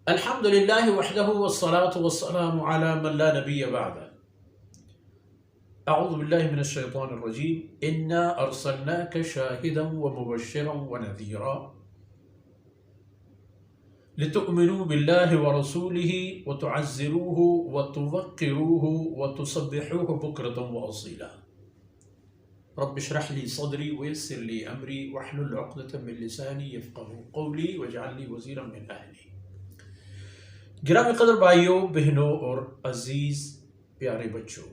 الحمد لله وحده والصلاة والسلام على من لا نبي بعده. أعوذ بالله من الشيطان الرجيم. إنا أرسلناك شاهدا ومبشرا ونذيرا لتؤمنوا بالله ورسوله وتعزروه وتوقروه وتسبحوه بكرة وأصيلا. رب اشرح لي صدري ويسر لي أمري واحلل عقدة من لساني يفقهوا قولي واجعل لي وزيرا من أهلي. گرامی قدر بھائیوں، بہنوں اور عزیز پیارے بچوں،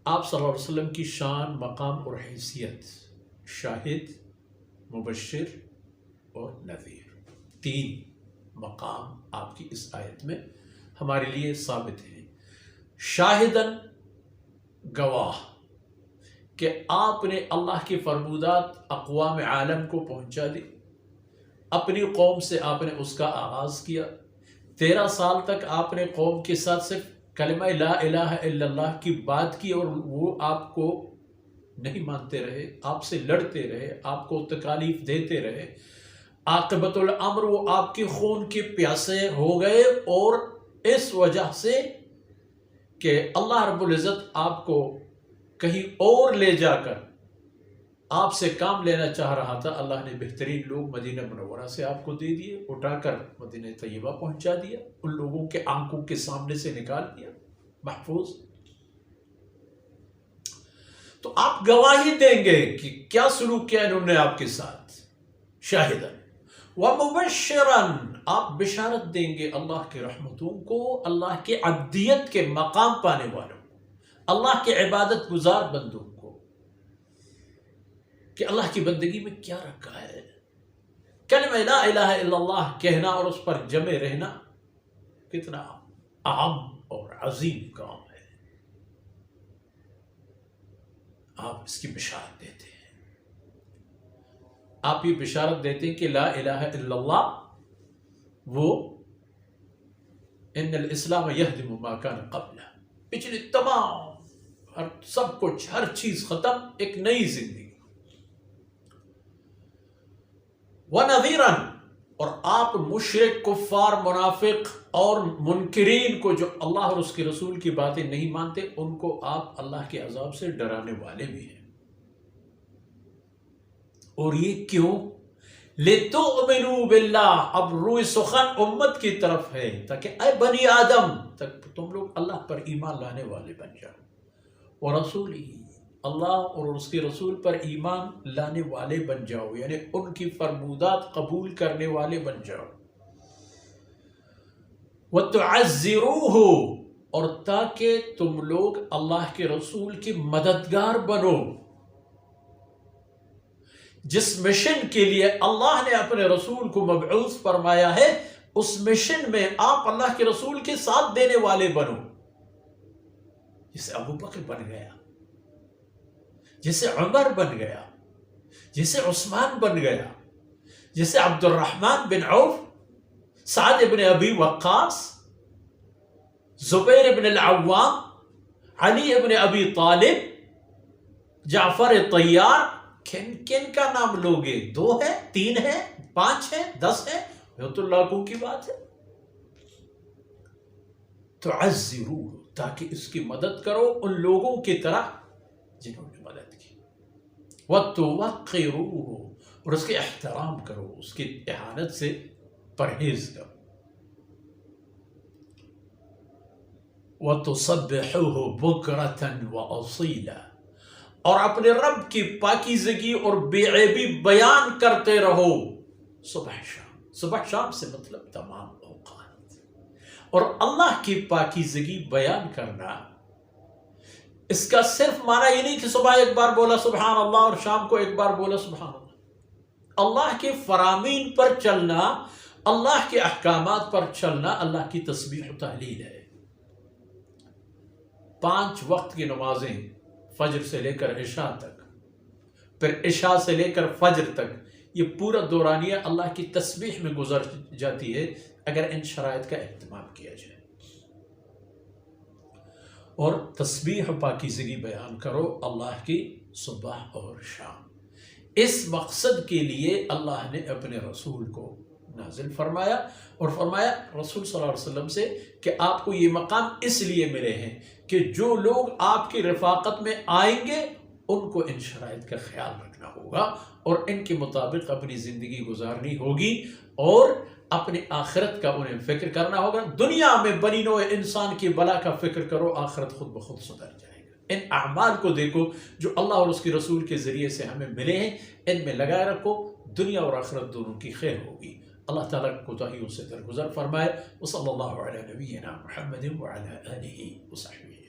آپ صلی اللہ علیہ وسلم کی شان، مقام اور حیثیت شاہد، مبشر اور نذیر، تین مقام آپ کی اس آیت میں ہمارے لیے ثابت ہیں۔ شاہدن، گواہ کہ آپ نے اللہ کے فرمودات اقوام عالم کو پہنچا دی، اپنی قوم سے آپ نے اس کا آغاز کیا، 13 سال تک آپ نے قوم کے ساتھ صرف کلمہ لا الہ الا اللہ کی بات کی اور وہ آپ کو نہیں مانتے رہے، آپ سے لڑتے رہے، آپ کو تکالیف دیتے رہے۔ عاقبت الامر وہ آپ کے خون کے پیاسے ہو گئے، اور اس وجہ سے کہ اللہ رب العزت آپ کو کہیں اور لے جا کر آپ سے کام لینا چاہ رہا تھا، اللہ نے بہترین لوگ مدینہ منورہ سے آپ کو دے دیے، اٹھا کر مدینہ طیبہ پہنچا دیا، ان لوگوں کے آنکھوں کے سامنے سے نکال دیا، محفوظ۔ تو آپ گواہی دیں گے کہ کیا سلوک کیا انہوں نے آپ کے ساتھ۔ شاہدن ومبشرن، آپ بشارت دیں گے اللہ کی رحمتوں کو، اللہ کے عبدیت کے مقام پانے والوں کو، اللہ کے عبادت گزار بندوں کو، کہ اللہ کی بندگی میں کیا رکھا ہے۔ کلمہ لا الہ الا اللہ کہنا اور اس پر جمے رہنا کتنا اہم اور عظیم کام ہے، آپ اس کی بشارت دیتے ہیں۔ آپ یہ بشارت دیتے ہیں کہ لا الہ الا اللہ وہ ان الاسلام یہدم ما کان قبلہ، پچھلے تمام سب کچھ، ہر چیز ختم، ایک نئی زندگی۔ وَنَذِيرًا، اور آپ مشرک، کفار، منافق اور منکرین کو جو اللہ اور اس کے رسول کی باتیں نہیں مانتے، ان کو آپ اللہ کے عذاب سے ڈرانے والے بھی ہیں۔ اور یہ کیوں؟ لِتُؤْمِنُوا بِاللَّهِ، اب روح سخن امت کی طرف ہے تاکہ اے بنی آدم تک تم لوگ اللہ پر ایمان لانے والے بن جاؤ، وَرَسُولِهِ، اللہ اور اس کے رسول پر ایمان لانے والے بن جاؤ، یعنی ان کی فرمودات قبول کرنے والے بن جاؤ۔ وَتُعَزِّرُوهُ، اور تاکہ تم لوگ اللہ کے رسول کی مددگار بنو۔ جس مشن کے لیے اللہ نے اپنے رسول کو مبعوث فرمایا ہے، اس مشن میں آپ اللہ کے رسول کے ساتھ دینے والے بنو، جسے ابو بکر بن گیا، جیسے عمر بن گیا، جیسے عثمان بن گیا، جیسے عبد الرحمن بن عوف، سعد بن ابی وقاص، زبیر بن العوام، علی بن ابی طالب، جعفر طیار۔ کن کن کا نام لوگے؟ 2 ہے، 3 ہے، 5 ہے، 10 ہے؟ یہ تو لاکھوں کی بات ہے۔ تعزروه، تاکہ اس کی مدد کرو ان لوگوں کی طرح جنہوں نے مدد کی۔ وَتُوَقِّرُوهُ، اور اس کے احترام کرو، اس کی اہانت سے پرہیز کرو۔ وَتُسَبِّحُوهُ بُكْرَةً وَأَصِيلًا، اور اپنے رب کی پاکیزگی اور بے عیبی بیان کرتے رہو، صبح شام۔ صبح شام سے مطلب تمام اوقات، اور اللہ کی پاکیزگی بیان کرنا، اس کا صرف معنی یہ نہیں کہ صبح ایک بار بولا سبحان اللہ اور شام کو ایک بار بولا سبحان اللہ۔ اللہ کے فرامین پر چلنا، اللہ کے احکامات پر چلنا، اللہ کی تسبیح و تحلیل ہے۔ 5 وقت کی نمازیں، فجر سے لے کر عشاء تک، پھر عشاء سے لے کر فجر تک، یہ پورا دورانیہ اللہ کی تسبیح میں گزر جاتی ہے اگر ان شرائط کا اہتمام کیا جائے۔ اور تسبیح و پاکیزگی بیان کرو اللہ کی صبح اور شام۔ اس مقصد کے لیے اللہ نے اپنے رسول کو نازل فرمایا، اور فرمایا رسول صلی اللہ علیہ وسلم سے کہ آپ کو یہ مقام اس لیے ملے ہیں کہ جو لوگ آپ کی رفاقت میں آئیں گے ان کو ان شرائط کا خیال رکھنا ہوگا اور ان کے مطابق اپنی زندگی گزارنی ہوگی، اور اپنے آخرت کا انہیں فکر کرنا ہوگا۔ دنیا میں بنی نوع انسان کی بلا کا فکر کرو، آخرت خود بخود سدھر جائے گا۔ ان اعمال کو دیکھو جو اللہ اور اس کے رسول کے ذریعے سے ہمیں ملے ہیں، ان میں لگائے رکھو، دنیا اور آخرت دونوں کی خیر ہوگی۔ اللہ تعالیٰ کوتاہیوں سے درگزر فرمائے۔ وصلی اللہ علی نبینا محمد وعلی آلہ وصحبہ۔